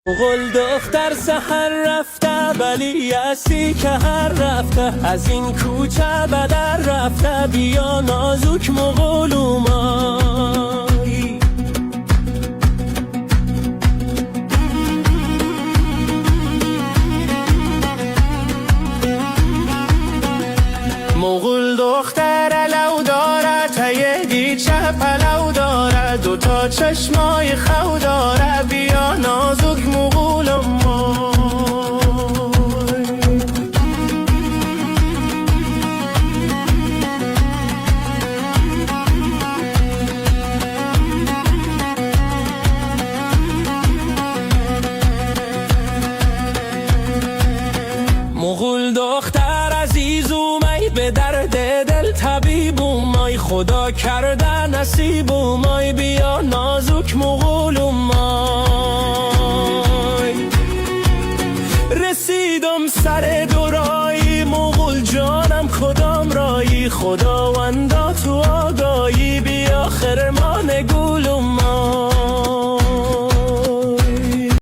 مغل دختر سحر رفته ولی اسی که هر رفته از این کوچه بدر رفته بیا نازک مغل اومای مغل دختر علو داره تیه گیچه پلو داره دوتا چشمای خو داره بیا نازک مغل اومای مغل دختر عزیز اومای به درد دل طبیب اومای خدا کرده نصیب اومای بیا نازک مغل اومای رسیدم سر دورایی مغل جانم کدام رایی خدا